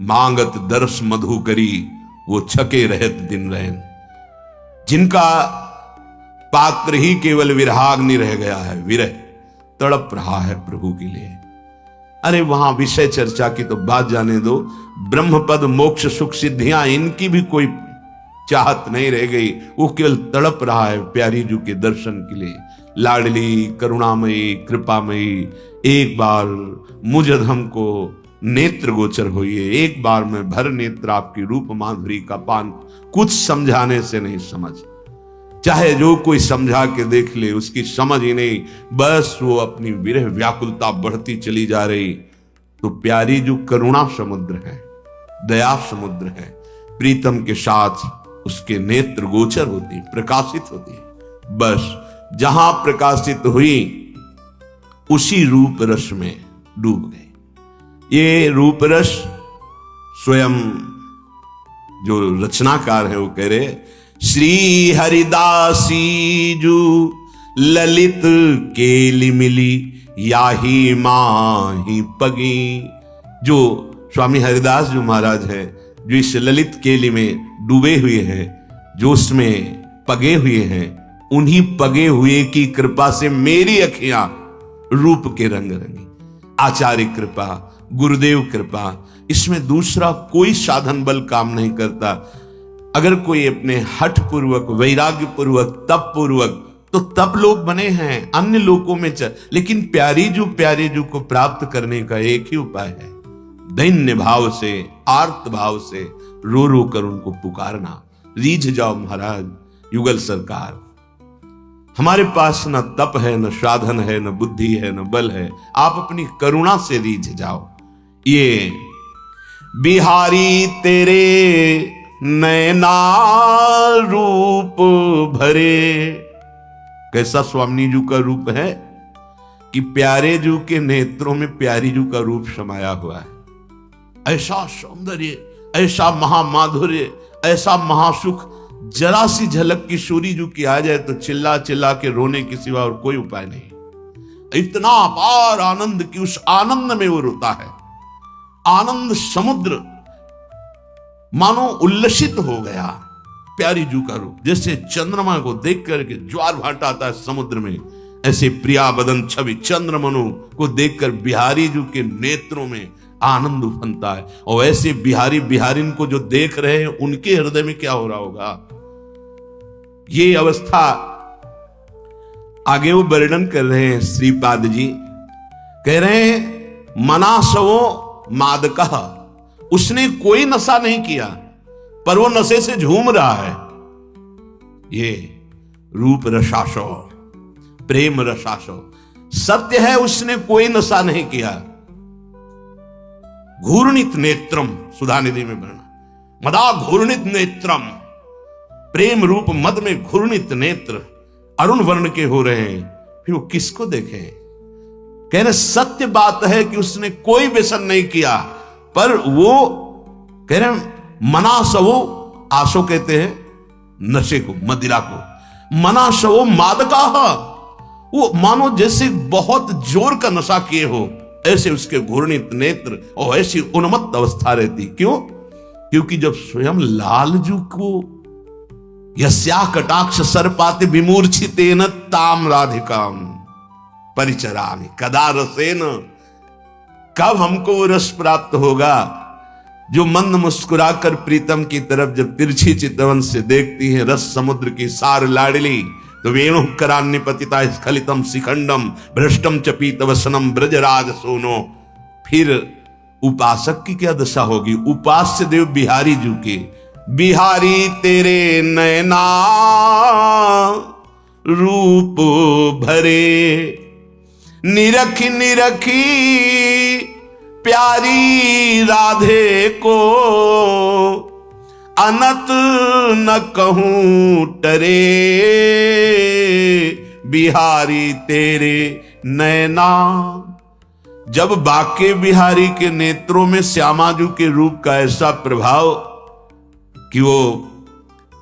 मांगत दर्श मधु करी, वो छके रहत दिन रैन। जिनका पात्र ही केवल विरहाग्नि रह गया है, विरह तड़प रहा है प्रभु के लिए। अरे वहां विषय चर्चा की तो बात जाने दो, ब्रह्म पद मोक्ष सुख सिद्धियां इनकी भी कोई चाहत नहीं रह गई, वो केवल तड़प रहा है प्यारी जू के दर्शन के लिए। लाडली करुणामयी कृपामयी, एक बार मुझ अधम को नेत्र गोचर होइए, एक बार में भर नेत्र आपकी रूप माधुरी का पान। कुछ समझाने से नहीं समझ, चाहे जो कोई समझा के देख ले उसकी समझ ही नहीं, बस वो अपनी विरह व्याकुलता बढ़ती चली जा रही। तो प्यारी जो करुणा समुद्र है, दया समुद्र है, प्रीतम के साथ उसके नेत्र गोचर होती, प्रकाशित होती, बस जहां प्रकाशित हुई उसी रूप रस में डूब गए। ये रूप रस स्वयं जो रचनाकार है वो कह रहे, श्री हरिदासी जू ललित केली मिली, याही माही पगी। जो स्वामी हरिदास जो महाराज है, जो इस ललित केली में डूबे हुए हैं, जो उसमें पगे हुए हैं, उन्हीं पगे हुए की कृपा से मेरी अखियां रूप के रंग रंगी। आचार्य कृपा, गुरुदेव कृपा, इसमें दूसरा कोई साधन बल काम नहीं करता। अगर कोई अपने हठ पूर्वक, वैराग्य पूर्वक, तप पूर्वक, तो तप लोग बने हैं अन्य लोकों में लेकिन प्यारी जू को प्राप्त करने का एक ही उपाय है, दैन्य भाव से, आर्त भाव से रो रो कर उनको पुकारना। रीझ जाओ महाराज युगल सरकार, हमारे पास न तप है, न साधन है, न बुद्धि है, न बल है, आप अपनी करुणा से रीझ जाओ। ये बिहारी तेरे नैना रूप भरे, कैसा स्वामी जू का रूप है कि प्यारे जू के नेत्रों में प्यारी जू का रूप समाया हुआ है। ऐसा सौंदर्य, ऐसा महामाधुर्य, ऐसा महासुख, जरा सी झलक किशोरी जू की आ जाए तो चिल्ला चिल्ला के रोने के सिवा और कोई उपाय नहीं। इतना अपार आनंद कि उस आनंद में वो रोता है। आनंद समुद्र मानो उल्लसित हो गया। प्यारी जू का रूप जैसे चंद्रमा को देख करके ज्वार भाटा आता है समुद्र में, ऐसे प्रिया बदन छवि चंद्रमनु को देखकर बिहारी जू के नेत्रों में आनंद उफनता है। और ऐसे बिहारी बिहारिन को जो देख रहे हैं उनके हृदय में क्या हो रहा होगा, ये अवस्था आगे वो वर्णन कर रहे हैं। श्रीपाद जी कह रहे हैं मनासवो मादकः, उसने कोई नशा नहीं किया पर वो नशे से झूम रहा है। ये रूप रसासो, प्रेम रसासो, सत्य है उसने कोई नशा नहीं किया। घूर्णित नेत्रम, सुधानिधि में वर्णन, मदा घूर्णित नेत्रम, प्रेम रूप मद में घूर्णित नेत्र अरुण वर्ण के हो रहे हैं। फिर वो किसको देखें? कह रहे सत्य बात है कि उसने कोई व्यसन नहीं किया, पर वो कह रहे मनासवो, आसो कहते हैं नशे को, मदिरा को, मनासवो मादका, वो मानो जैसे बहुत जोर का नशा किए हो ऐसे उसके घूर्णित नेत्र और ऐसी उन्मत्त अवस्था रहती। क्यों? क्योंकि जब स्वयं लालजू को यस्या कटाक्ष सर्पाति विमूर्छितेन ताम राधिकाम परिचरामि कदा रसेन, कब हमको वो रस प्राप्त होगा जो मंद मुस्कुराकर प्रीतम की तरफ जब तिरछी चितवन से देखती है रस समुद्र की सार लाडली, तो वेणु करान्यपतिता स्खलितम शिखंडम भ्रष्टम च पीतवसनम ब्रजराज सोनो। फिर उपासक की क्या दशा होगी? उपास्य देव बिहारी जू के, बिहारी तेरे नैना रूप भरे, निरखी निरखी प्यारी राधे को, अनत न कहूं टरे, बिहारी तेरे नैना। जब बाके बिहारी के नेत्रों में श्यामाजू के रूप का ऐसा प्रभाव कि वो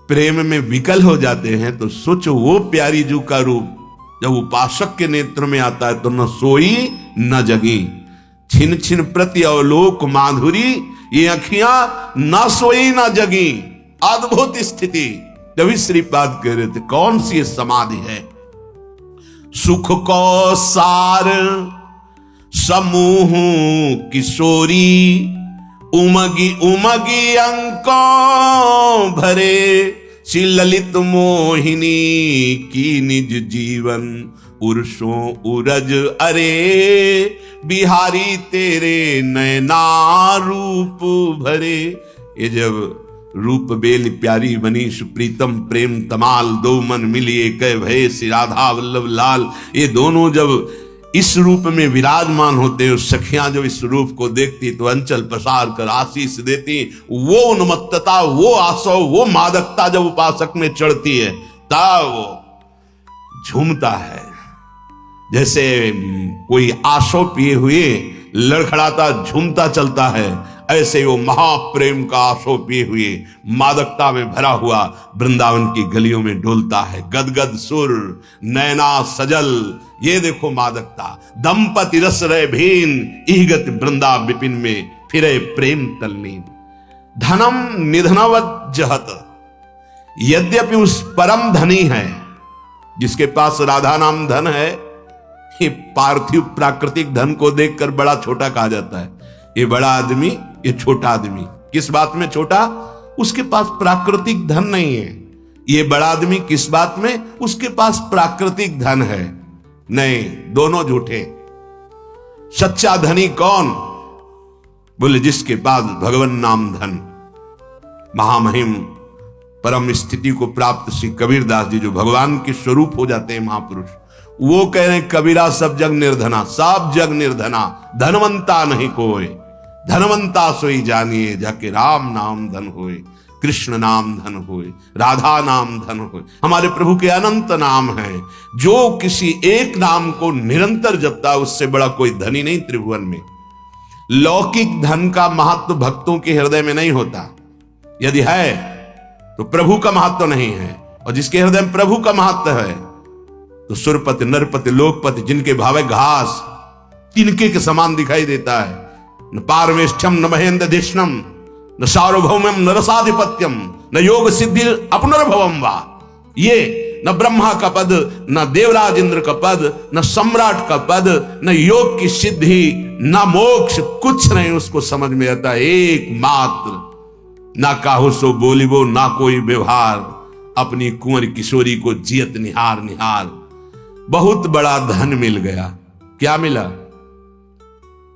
प्रेम में विकल हो जाते हैं, तो सोचो वो प्यारी जू का रूप जब उपासक के नेत्र में आता है तो न सोई न जगी, छिन छिन प्रति अवलोक माधुरी, ये अखियां ना सोई ना जगी, अद्भुत स्थिति। तभी श्रीपाद कह रहे थे कौन सी समाधि है? सुख को सार समूह किशोरी, उमगी उमगी अंकों भरे, श्री ललित मोहिनी की निज जीवन उर्षों उरज अरे, बिहारी तेरे नयना रूप भरे। ये जब रूप बेल प्यारी बनी सुप्रीतम प्रेम तमाल, दो मन मिलिए कह भय श्री राधा वल्लभ लाल, ये दोनों जब इस रूप में विराजमान होते हैं, सखियां जब इस रूप को देखती तो अंचल पसार कर आशीष देती। वो उन्मत्तता, वो आसव, वो मादकता जब उपासक में चढ़ती है तब वो झूमता है, जैसे कोई आसव पिए हुए लड़खड़ाता झूमता चलता है, ऐसे वो महाप्रेम का आसव पिए हुए मादकता में भरा हुआ वृंदावन की गलियों में डोलता है। गदगद सुर नैना सजल, ये देखो मादकता। दंपति रस रहे भीन, इहगत वृंदा विपिन में फिरे प्रेम तल्लीन। धनम निधनवत जहत, यद्यपि उस परम धनी है जिसके पास राधा नाम धन है, ये पार्थिव प्राकृतिक धन को देखकर बड़ा छोटा कहा जाता है। ये बड़ा आदमी, ये छोटा आदमी। किस बात में छोटा? उसके पास प्राकृतिक धन नहीं है। ये बड़ा आदमी किस बात में? उसके पास प्राकृतिक धन है। नहीं, दोनों झूठे। सच्चा धनी कौन? बोले जिसके पास भगवान नाम धन। महामहिम परम स्थिति को प्राप्त श्री कबीरदास जी, जो भगवान के स्वरूप हो जाते हैं महापुरुष, वो कह रहे हैं कबीरा सब जग निर्धना, सब जग निर्धना, धनवंता नहीं कोई, धनवंता सोई जानिए जाके राम नाम धन होए, कृष्ण नाम धन होए, राधा नाम धन होए। हमारे प्रभु के अनंत नाम हैं, जो किसी एक नाम को निरंतर जपता उससे बड़ा कोई धनी नहीं त्रिभुवन में। लौकिक धन का महत्व भक्तों के हृदय में नहीं होता, यदि है तो प्रभु का महत्व नहीं है। और जिसके हृदय में प्रभु का महत्व है तो सुरपति नरपति लोकपति, जिनके भावे घास तिनके के समान दिखाई देता है। न पारमेष्ठ्यम न महेंद्र धिष्णम न सार्वभौमम न रसाधिपत्यम न योग सिद्धि अपनर्भवम वा। ये न ब्रह्मा का पद, न देवराज इंद्र का पद, न सम्राट का पद, न योग की सिद्धि, न मोक्ष, कुछ नहीं उसको समझ में आता। एकमात्र ना काहू सो बोलिबो, ना कोई व्यवहार, अपनी कुंवर किशोरी को जियत निहार निहार। बहुत बड़ा धन मिल गया। क्या मिला?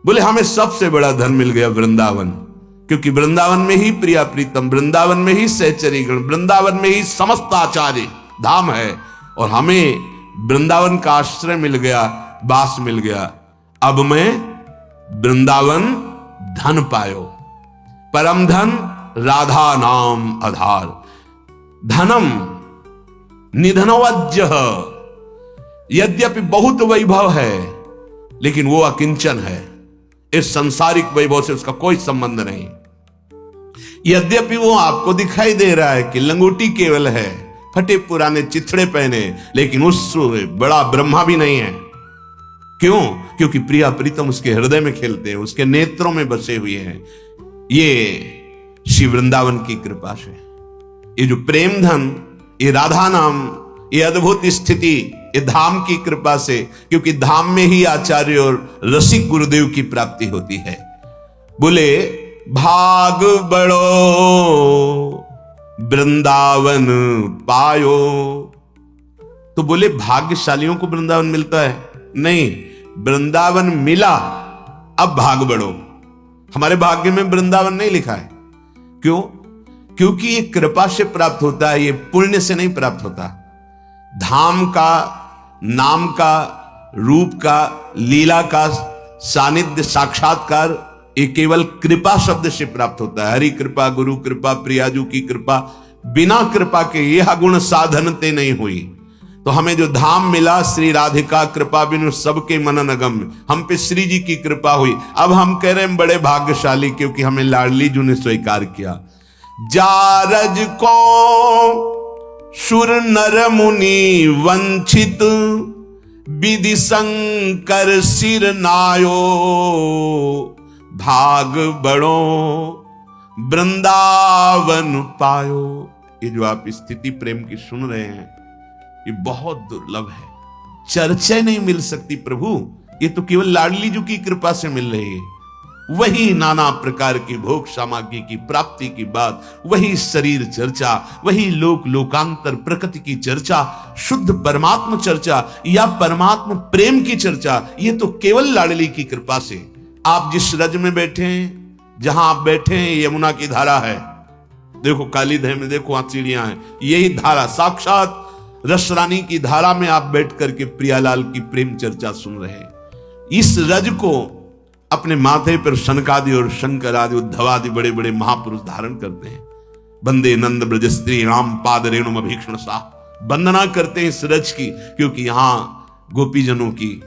बोले हमें सबसे बड़ा धन मिल गया वृंदावन, क्योंकि वृंदावन में ही प्रिया प्रीतम, वृंदावन में ही सहचरीगण, वृंदावन में ही समस्त आचार्य धाम है। और हमें वृंदावन का आश्रय मिल गया, वास मिल गया। अब मैं वृंदावन धन पायो, परम धन राधा नाम आधार। धनम निधनवज्जह, यद्यपि बहुत वैभव है लेकिन वो अकिंचन है। इस सांसारिक वैभव से उसका कोई संबंध नहीं। यद्यपि वो आपको दिखाई दे रहा है कि लंगोटी केवल है, फटे पुराने चिथड़े पहने, लेकिन उससे बड़ा ब्रह्मा भी नहीं है। क्यों? क्योंकि प्रिया प्रीतम उसके हृदय में खेलते हैं, उसके नेत्रों में बसे हुए हैं। ये श्री वृंदावन की कृपा से, ये जो प्रेम धन, ये राधा नाम, ये अद्भुत स्थिति, ये धाम की कृपा से, क्योंकि धाम में ही आचार्य और रसिक गुरुदेव की प्राप्ति होती है। बोले भाग बड़ो वृंदावन पायो, तो बोले भाग्यशालियों को वृंदावन मिलता है? नहीं, वृंदावन मिला, अब भाग बढ़ो। हमारे भाग्य में वृंदावन नहीं लिखा है। क्यों? क्योंकि ये कृपा से प्राप्त होता है, ये पुण्य से नहीं प्राप्त होता। धाम का, नाम का, रूप का, लीला का सानिध्य साक्षात्कार ये केवल कृपा शब्द से प्राप्त होता है। हरि कृपा, गुरु कृपा, प्रियाजू की कृपा, बिना कृपा के यह गुण साधनते नहीं हुई। तो हमें जो धाम मिला, श्री राधिका कृपा बिनु सबके मनन अगम्य, हम पे श्री जी की कृपा हुई। अब हम कह रहे हैं बड़े भाग्यशाली, क्योंकि हमें लाडली जी ने स्वीकार किया। जारज को सुर नर मुनि वंचित, विधि शंकर सिर नायो, भाग बड़ो वृंदावन पायो। ये जो आप स्थिति प्रेम की सुन रहे हैं, ये बहुत दुर्लभ है, चर्चा नहीं मिल सकती प्रभु। ये तो केवल लाडली जी की कृपा से मिल रही है। वही नाना प्रकार की भोग सामग्री की प्राप्ति की बात, वही शरीर चर्चा, वही लोक लोकांतर प्रकृति की चर्चा, शुद्ध परमात्मा चर्चा या परमात्मा प्रेम की चर्चा, ये तो केवल लाडली की कृपा से। आप जिस रज में बैठे हैं, जहां आप बैठे हैं, यमुना की धारा है। देखो काली दह में देखो वहां चिड़ियां हैं, यही धारा साक्षात रसरानी की धारा में आप बैठ करके प्रियालाल की प्रेम चर्चा सुन रहे हैं। इस रज को अपने माथे पर सनकादि और शंकर आदि उद्धव आदि बड़े बड़े महापुरुष धारण करते हैं। बंदे नंद ब्रज स्त्री राम पाद रेणुम अभीक्षण सा, वंदना करते हैं इस रज की, क्योंकि यहां गोपीजनों की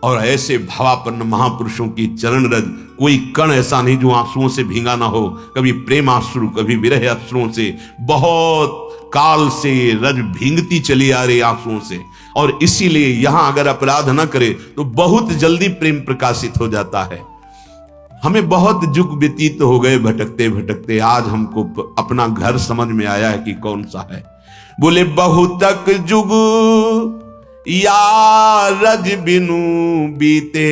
और ऐसे भावापन्न महापुरुषों की चरण रज, कोई कण ऐसा नहीं जो आंसुओं से भींगा ना हो। कभी प्रेम अश्रु, कभी विरह अश्रुओं से, बहुत काल से रज भींगती चली आ रही आंसुओं से। और इसीलिए यहां अगर अपराध न करे तो बहुत जल्दी प्रेम प्रकाशित हो जाता है। हमें बहुत युग व्यतीत हो गए भटकते भटकते, आज हमको अपना घर समझ में आया है कि कौन सा है। बोले बहुतक जुग या रज बिनु बीते,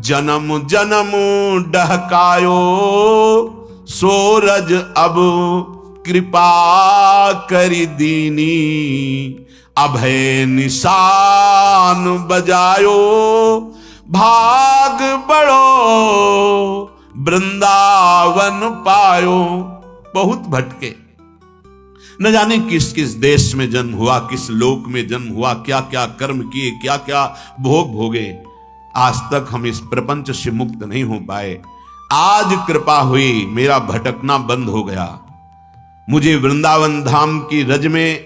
जन्म जन्म डहकायो, सो रज अब कृपा करी दीनी, अभय निशान बजायो, भाग बड़ो वृंदावन पायो। बहुत भटके, न जाने किस किस देश में जन्म हुआ, किस लोक में जन्म हुआ, क्या क्या कर्म किए, क्या क्या भोग भोगे, आज तक हम इस प्रपंच से मुक्त नहीं हो पाए। आज कृपा हुई, मेरा भटकना बंद हो गया। मुझे वृंदावन धाम की रज में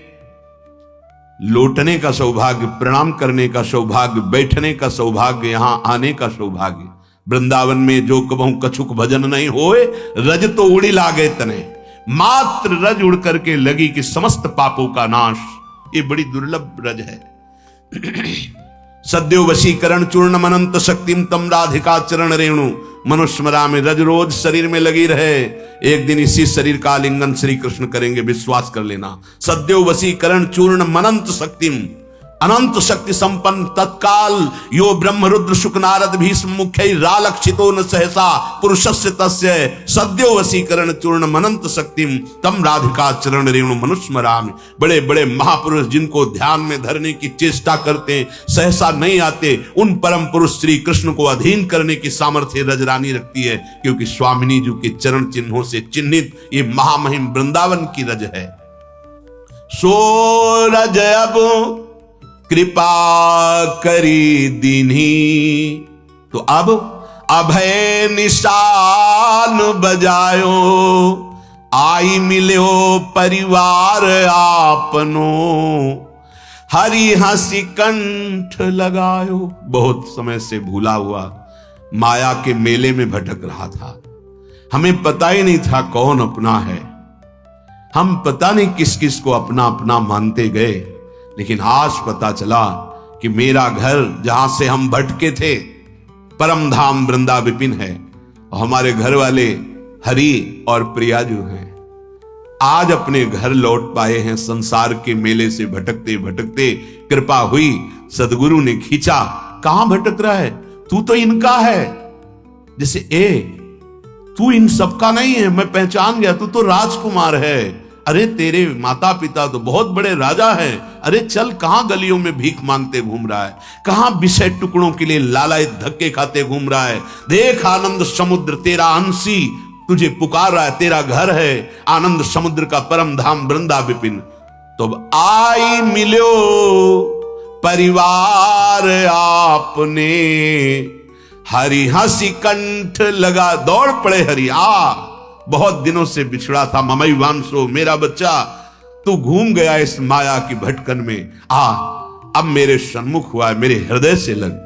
लौटने का सौभाग्य, प्रणाम करने का सौभाग्य, बैठने का सौभाग्य, यहां आने का सौभाग्य। वृंदावन में जो कबहू कछुक भजन नहीं होए, रज तो उड़ी लागे तने, मात्र रज उड़ करके लगी कि समस्त पापों का नाश। ये बड़ी दुर्लभ रज है। सद्यो वशीकरण चूर्ण मनंत शक्तिम तम राधिका चरण रेणु, मनुष्मरा में रज रोज शरीर में लगी रहे। एक दिन इसी शरीर का आलिंगन श्री कृष्ण करेंगे, विश्वास कर लेना। सद्यो वशीकरण चूर्ण मनंत शक्तिम, अनंत शक्ति संपन्न तत्काल यो ब्रह्म रुद्र शुक नारद भीष्म मुख्य रालक्षितो न सहसा पुरुषस्य तस्य, सद्यो वशीकरण चूर्ण मनंत शक्तिम तम राधिका चरण रेणु मनुष्मरामि। बड़े बड़े महापुरुष जिनको ध्यान में धरने की चेष्टा करते हैं, सहसा नहीं आते, उन परम पुरुष श्री कृष्ण को अधीन करने की सामर्थ्य रजरानी रखती है, क्योंकि स्वामिनी जी के चरण चिन्हों से चिन्हित ये महामहिम वृंदावन की रज है। सो रज अब कृपा करी दीनी, तो अब अभय निशान बजायो, आई मिलो परिवार आपनो, हरि हंसी कंठ लगायो। बहुत समय से भूला हुआ माया के मेले में भटक रहा था, हमें पता ही नहीं था कौन अपना है। हम पता नहीं किस किस को अपना अपना मानते गए, लेकिन आज पता चला कि मेरा घर जहां से हम भटके थे, परम धाम वृंदा विपिन है, और हमारे घर वाले हरि और प्रिया जो हैं, आज अपने घर लौट पाए हैं। संसार के मेले से भटकते भटकते कृपा हुई, सदगुरु ने खींचा। कहां भटक रहा है तू? तो इनका है। जैसे तू इन सबका नहीं है, मैं पहचान गया, तू तो राजकुमार है। अरे तेरे माता पिता तो बहुत बड़े राजा हैं। अरे चल, कहां गलियों में भीख मांगते घूम रहा है, कहां विषय टुकड़ों के लिए लालायित धक्के खाते घूम रहा है। देख आनंद समुद्र तेरा अंशी तुझे पुकार रहा है, तेरा घर है आनंद समुद्र का परम धाम वृंदा विपिन। तो आई मिलो परिवार आपने, हरि हंसी कंठ लगा, दौड़ पड़े हरि। बहुत दिनों से बिछड़ा था ममई वांसो, मेरा बच्चा तू घूम गया इस माया की भटकन में, अब मेरे सन्मुख हुआ है, मेरे हृदय से लग।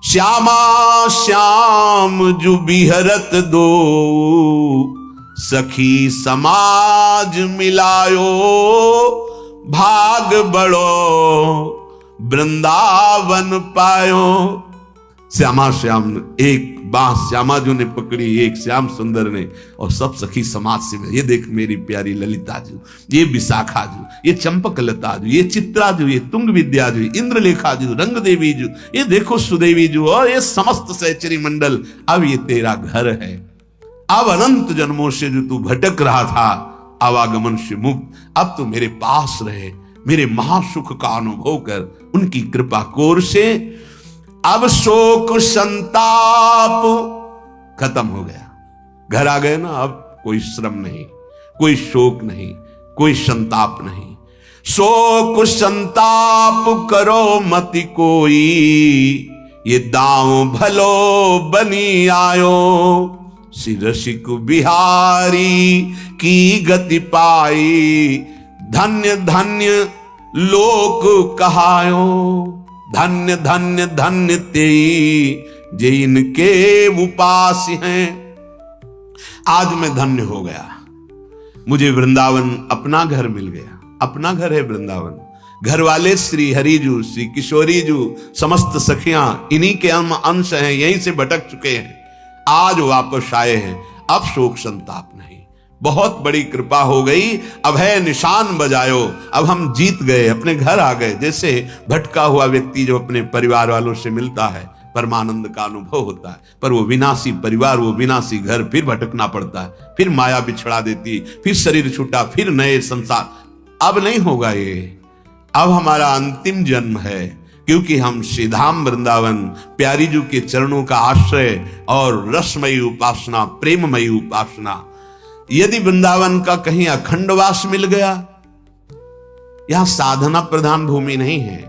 श्यामा श्याम जु बिहरत दो, सखी समाज मिलायो, भाग बड़ो वृंदावन पायो। श्यामा श्याम एक बांह श्यामाजू ने पकड़ी, एक श्याम सुंदर ने, और सब सखी समाज से ये देख मेरी प्यारी ललिता जू, ये विशाखा जू, ये चंपक लता जू, ये चित्रा जू, ये तुंग विद्या जू, इंद्रलेखा जू, रंग देवी जू, ये देखो सुदेवी जू, और ये समस्त सहचरी मंडल, अब ये तेरा घर है। अब अनंत जन्मों से जो तू भटक रहा था आवागमन से मुक्त, अब तो मेरे पास रहे, मेरे महासुख का अनुभव कर, उनकी कृपा कोर से अब शोक संताप खत्म हो गया। घर आ गए ना, अब कोई श्रम नहीं, कोई शोक नहीं, कोई संताप नहीं। शोक संताप करो मति कोई, ये दांव भलो बनी आयो, श्री रसिक बिहारी की गति पाई, धन्य धन्य लोक कहायो, धन्य धन्य धन्य तेई जे इनके उपास हैं। आज मैं धन्य हो गया, मुझे वृंदावन अपना घर मिल गया, अपना घर है वृंदावन। घर वाले श्री हरिजू, श्री किशोरी जू, समस्त सखियां इन्हीं के अंश हैं, यहीं से भटक चुके हैं, आज वापस आए हैं। अब शोक संताप नहीं, बहुत बड़ी कृपा हो गई, अब है निशान बजायो, अब हम जीत गए, अपने घर आ गए। जैसे भटका हुआ व्यक्ति जो अपने परिवार वालों से मिलता है, परमानंद का अनुभव होता है, पर वो विनाशी परिवार, वो विनाशी घर, फिर भटकना पड़ता है, फिर माया बिछड़ा देती, फिर शरीर छूटा, फिर नए संसार। अब नहीं होगा ये, अब हमारा अंतिम जन्म है, क्योंकि हम श्रीधाम वृंदावन प्यारी जू के चरणों का आश्रय और रसमयी उपासना, प्रेममयी उपासना, यदि वृंदावन का कहीं अखंडवास मिल गया, यहां साधना प्रधान भूमि नहीं है।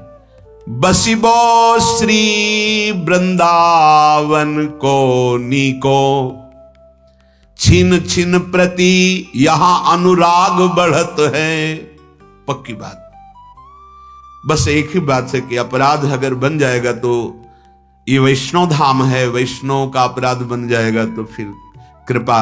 बसिबो श्री वृंदावन को नीको, छिन छिन प्रति यहां अनुराग बढ़त है। पक्की बात, बस एक ही बात है कि अपराध अगर बन जाएगा तो ये वैष्णव धाम है, वैष्णव का अपराध बन जाएगा तो फिर कृपा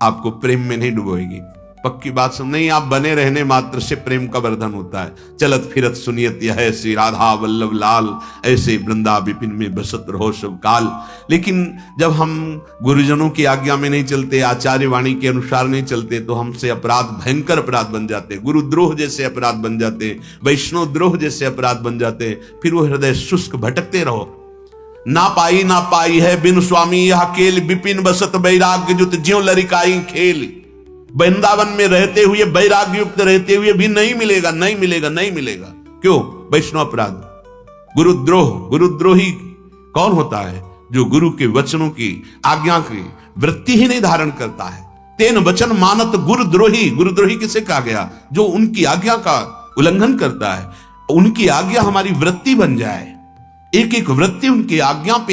आपको प्रेम में नहीं डुबोएगी। पक्की बात सुन, नहीं, आप बने रहने मात्र से प्रेम का वर्धन होता है। चलत फिरत सुनियत यह श्री राधा वल्लभ लाल, ऐसे वृंदा विपिन में बसत रहो सब काल। लेकिन जब हम गुरुजनों की आज्ञा में नहीं चलते, आचार्य वाणी के अनुसार नहीं चलते, तो हमसे अपराध भयंकर अपराध बन जाते, गुरुद्रोह जैसे अपराध बन जाते, वैष्णव द्रोह जैसे अपराध बन जाते। फिर वो हृदय शुष्क भटकते रहो। ना पाई है बिन स्वामी यह केल, विपिन बसत वैराग्य जुत ज्यों लरिकाई खेल। वृंदावन में रहते हुए, वैराग्य युक्त रहते हुए भी नहीं मिलेगा, नहीं मिलेगा, नहीं मिलेगा। क्यों? वैष्णव अपराध, गुरुद्रोह। गुरुद्रोही कौन होता है? जो गुरु के वचनों की आज्ञा की वृत्ति ही नहीं धारण करता है। तेन वचन मानत गुरुद्रोही। गुरुद्रोही किसे कहा गया? जो उनकी आज्ञा का उल्लंघन करता है। उनकी आज्ञा हमारी वृत्ति बन जाए, एक एक वृत्ति उनकी आज्ञा पे